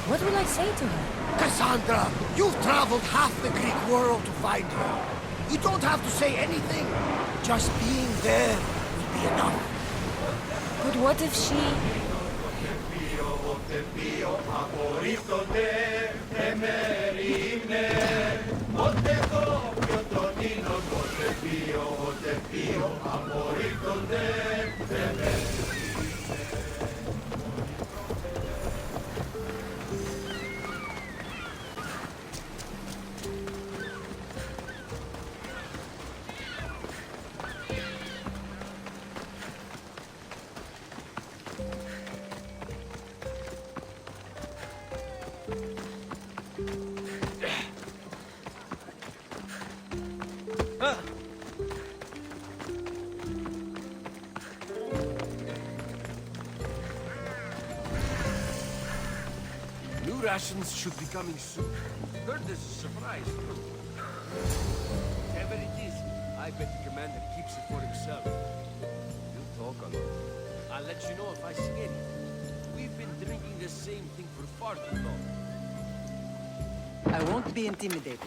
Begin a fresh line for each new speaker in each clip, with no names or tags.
What will I say to her?
Cassandra, you've traveled half the Greek world to find her. You don't have to say anything. Just being there will be enough.
But what if she...
New rations should be coming soon. Heard there's a surprise, too. Whatever it is, I bet the commander keeps it for himself. He'll talk on it. I'll let you know if I see anything. We've been drinking the same thing for far too long.
I won't be intimidated.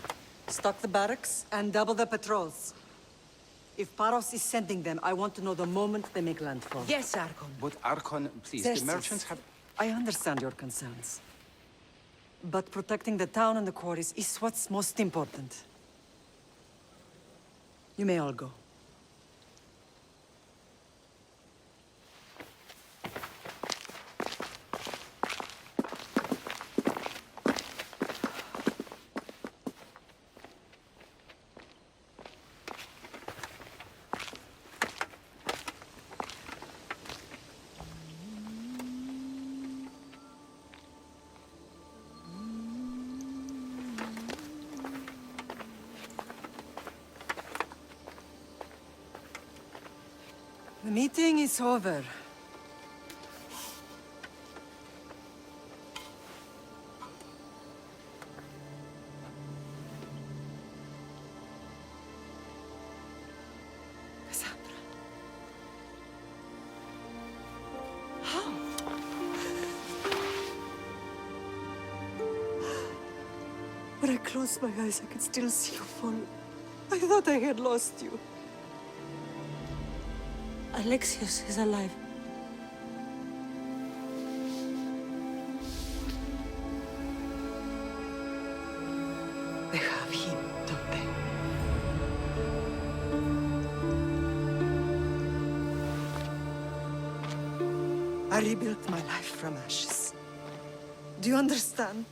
Stock the barracks and double the patrols. If Paros is sending them, I want to know the moment they make landfall.
Yes, Archon.
But Archon, please,
Xerxes,
the merchants have...
I understand your concerns. But protecting the town and the quarries is what's most important. You may all go. The meeting is over. Cassandra. How? When I closed my eyes, I could still see you fall. I thought I had lost you. Alexios is alive. They have him, don't they? I rebuilt my life from ashes. Do you understand?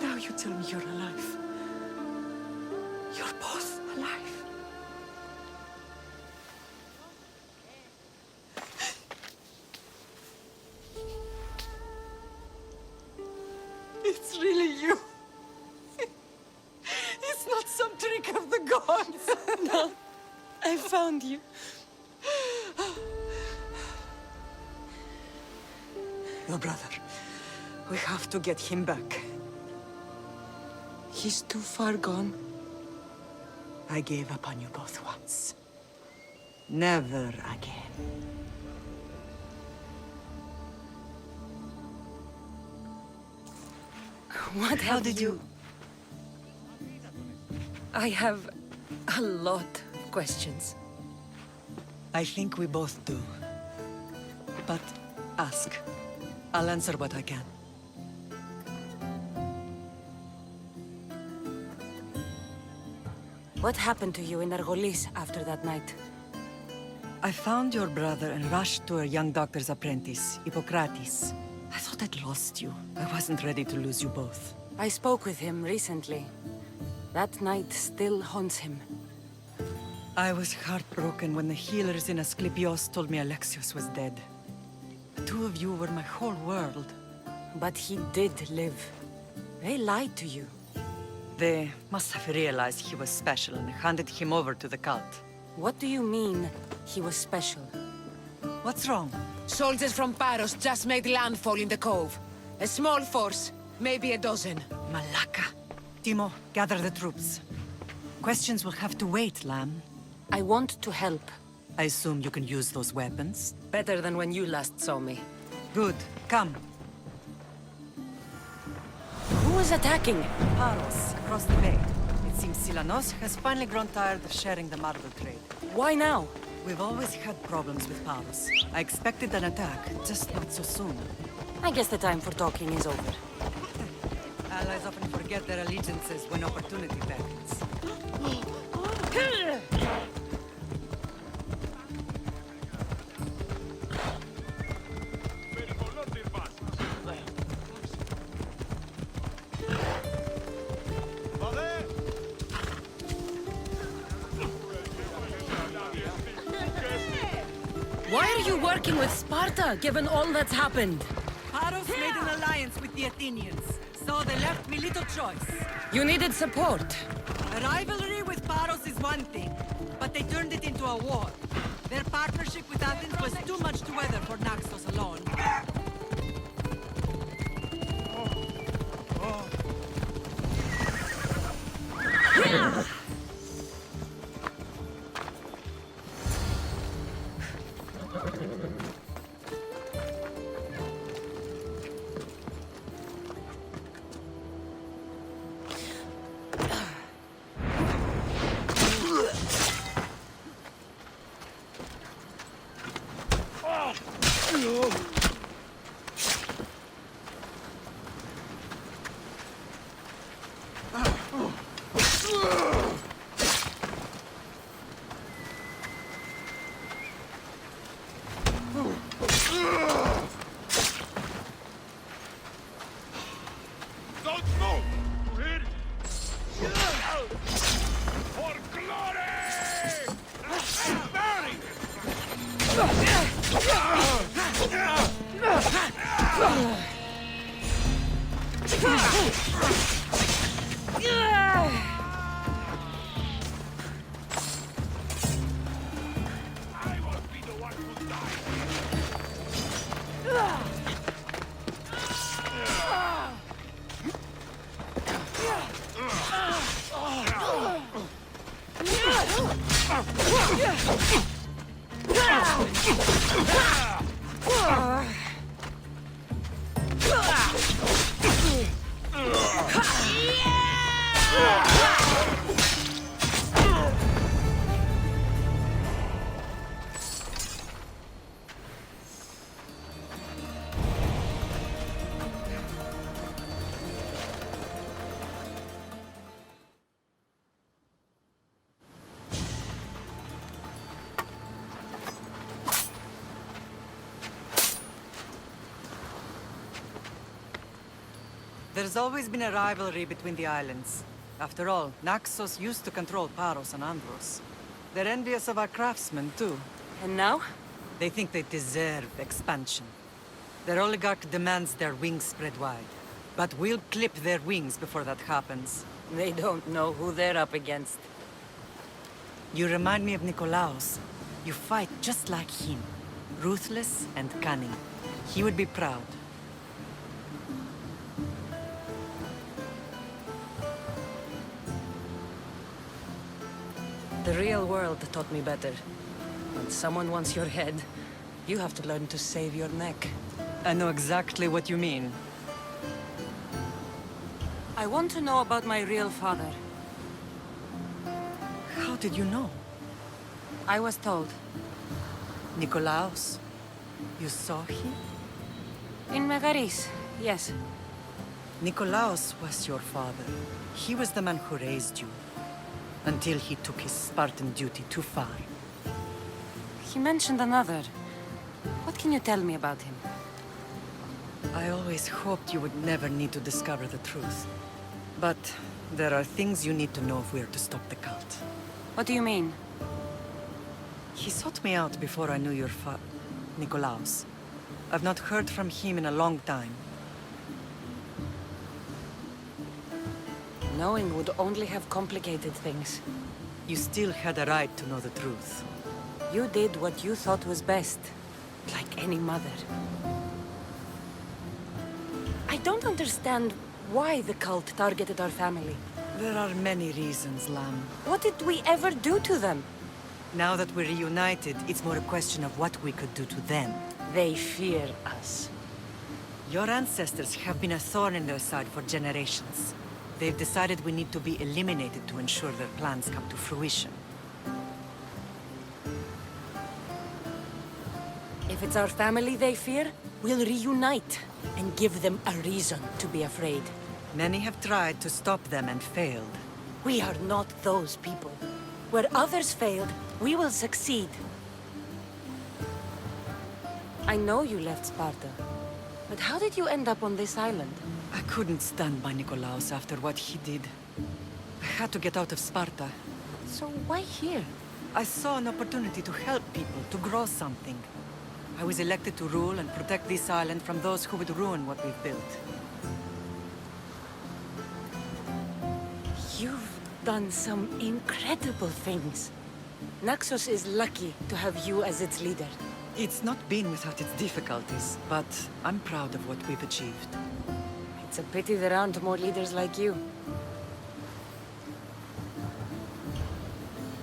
Now you tell me you're alive. You're both alive. It's really you. It's not some trick of the gods. No, I found you. Your brother. We have to get him back. He's too far gone. I gave up on you both once. Never again.
What
How
have
did you...
I have a lot of questions.
I think we both do. But ask. I'll answer what I can.
What happened to you in Argolis after that night?
I found your brother and rushed to a young doctor's apprentice, Hippocrates. I thought I'd lost you. I wasn't ready to lose you both.
I spoke with him recently. That night still haunts him.
I was heartbroken when the healers in Asclepios told me Alexios was dead. The two of you were my whole world.
But he did live. They lied to you.
They must have realized he was special and handed him over to the cult.
What do you mean, he was special?
What's wrong?
Soldiers from Paros just made landfall in the cove. A small force, maybe a dozen.
Malaka. Timo, gather the troops. Questions will have to wait, Lamb.
I want to help.
I assume you can use those weapons?
Better than when you last saw me.
Good. Come.
Who is attacking?
Paros, across the bay. It seems Silanos has finally grown tired of sharing the marble trade.
Why now?
We've always had problems with Paros. I expected an attack, just not so soon.
I guess the time for talking is over.
Allies often forget their allegiances when opportunity beckons.
Why are you working with Sparta, given all that's happened?
Paros made an alliance with the Athenians, so they left me little choice.
You needed support.
A rivalry with Paros is one thing, but they turned it into a war. Their partnership with Athens was too much to weather for Naxos alone.
Don't move! You hear? For glory! Bury! I won't be the one who dies.
There's always been a rivalry between the islands. After all, Naxos used to control Paros and Andros. They're envious of our craftsmen, too.
And now?
They think they deserve expansion. Their oligarch demands their wings spread wide. But we'll clip their wings before that happens.
They don't know who they're up against.
You remind me of Nikolaos. You fight just like him. Ruthless and cunning. He would be proud.
The real world taught me better. When someone wants your head, you have to learn to save your neck.
I know exactly what you mean.
I want to know about my real father.
How did you know?
I was told.
Nikolaos? You saw him?
In Megaris, yes.
Nikolaos was your father. He was the man who raised you. Until he took his Spartan duty too far.
He mentioned another. What can you tell me about him?
I always hoped you would never need to discover the truth. But there are things you need to know if we are to stop the cult.
What do you mean?
He sought me out before I knew your Nikolaos. I've not heard from him in a long time.
Knowing would only have complicated things.
You still had a right to know the truth.
You did what you thought was best. Like any mother. I don't understand why the cult targeted our family.
There are many reasons, Lamb.
What did we ever do to them?
Now that we're reunited, it's more a question of what we could do to them.
They fear us.
Your ancestors have been a thorn in their side for generations. They've decided we need to be eliminated to ensure their plans come to fruition.
If it's our family they fear, we'll reunite and give them a reason to be afraid.
Many have tried to stop them and failed.
We are not those people. Where others failed, we will succeed. I know you left Sparta, but how did you end up on this island?
I couldn't stand by Nikolaos after what he did. I had to get out of Sparta.
So why here?
I saw an opportunity to help people, to grow something. I was elected to rule and protect this island from those who would ruin what we've built.
You've done some incredible things. Naxos is lucky to have you as its leader.
It's not been without its difficulties, but I'm proud of what we've achieved.
It's a pity there aren't more leaders like you.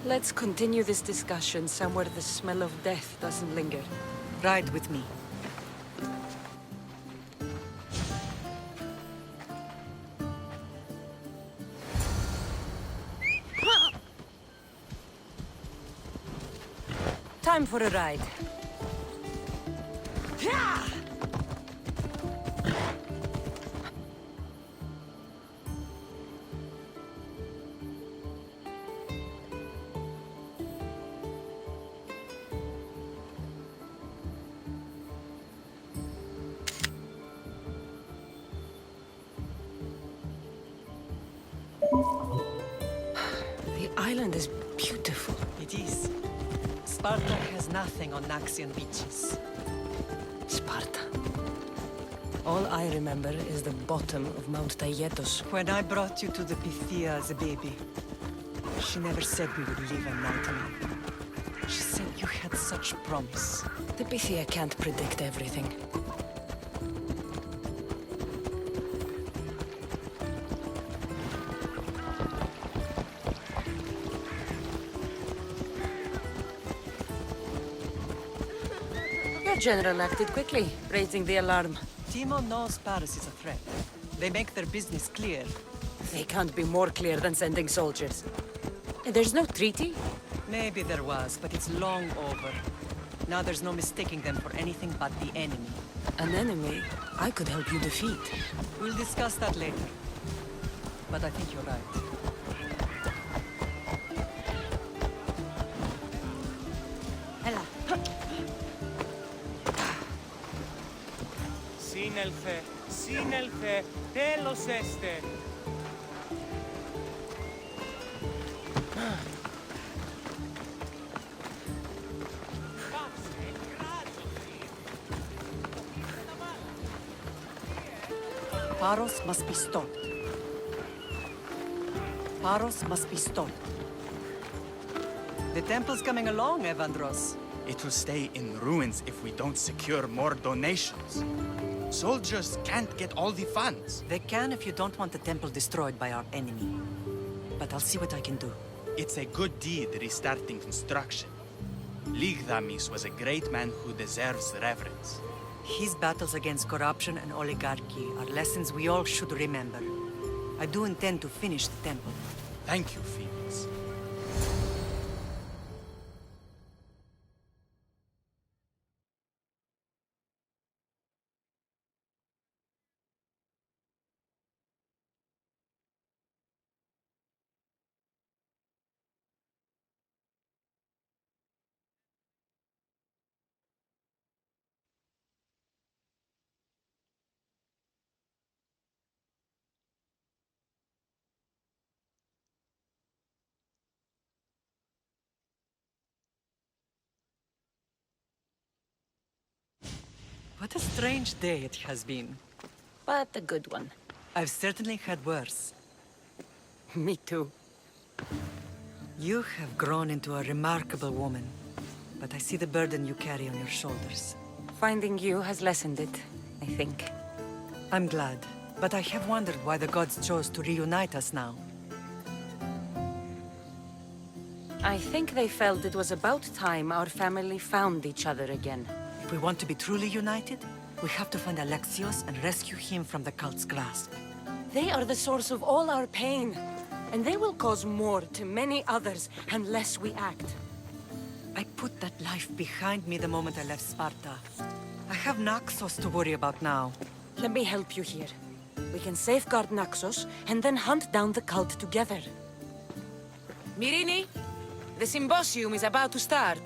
Let's continue this discussion somewhere the smell of death doesn't linger.
Ride with me.
Time for a ride. The island is beautiful.
It is. Sparta has nothing on Naxian beaches.
Sparta. All I remember is the bottom of Mount Taygetos.
When I brought you to the Pythia as a baby, she never said we would live a nightmare. She said you had such promise.
The Pythia can't predict everything. Your general acted quickly, raising the alarm.
Timo knows Paris is a threat. They make their business clear.
They can't be more clear than sending soldiers. There's no treaty?
Maybe there was, but it's long over. Now there's no mistaking them for anything but the enemy.
An enemy I could help you defeat.
We'll discuss that later. But I think you're right. Ella.
Σύνελθε, τέλος έστε.
Paros must be stopped. Paros must be stopped. The temple's coming along, Evandros.
It will stay in ruins if we don't secure more donations. Soldiers can't get all the funds.
They can if you don't want the temple destroyed by our enemy. But I'll see what I can do.
It's a good deed restarting construction. Ligdamis was a great man who deserves reverence.
His battles against corruption and oligarchy are lessons we all should remember. I do intend to finish the temple.
Thank you, Phoenix.
What a strange day it has been.
But a good one.
I've certainly had worse.
Me too.
You have grown into a remarkable woman, but I see the burden you carry on your shoulders.
Finding you has lessened it, I think.
I'm glad, but I have wondered why the gods chose to reunite us now.
I think they felt it was about time our family found each other again.
If we want to be truly united, We have to find Alexios and rescue him from the cult's grasp.
They are the source of all our pain. And they will cause more to many others unless we act.
I put that life behind me the moment I left Sparta. I have Naxos to worry about now.
Let me help you here. We can safeguard Naxos and then hunt down the cult together.
Myrrine, the symposium is about to start.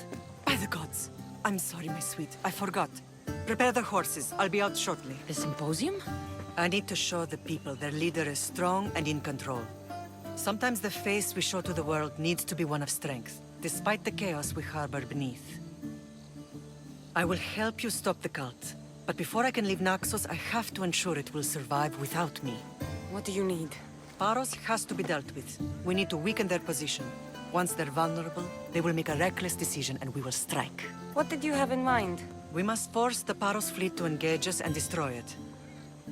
By the gods! I'm sorry, my sweet. I forgot. Prepare the horses. I'll be out shortly.
The symposium?
I need to show the people their leader is strong and in control. Sometimes the face we show to the world needs to be one of strength, despite the chaos we harbor beneath. I will help you stop the cult, but before I can leave Naxos, I have to ensure it will survive without me.
What do you need?
Paros has to be dealt with. We need to weaken their position. Once they're vulnerable, they will make a reckless decision and we will strike.
What did you have in mind?
We must force the Paros fleet to engage us and destroy it.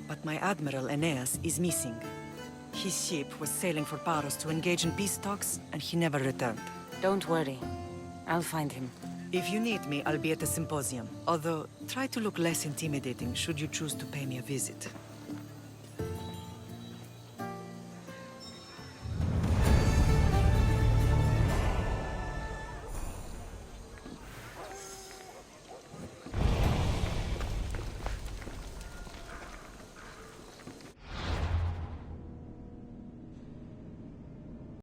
But my admiral, Aeneas, is missing. His ship was sailing for Paros to engage in peace talks, and he never returned.
Don't worry. I'll find him.
If you need me, I'll be at the symposium. Although, try to look less intimidating should you choose to pay me a visit.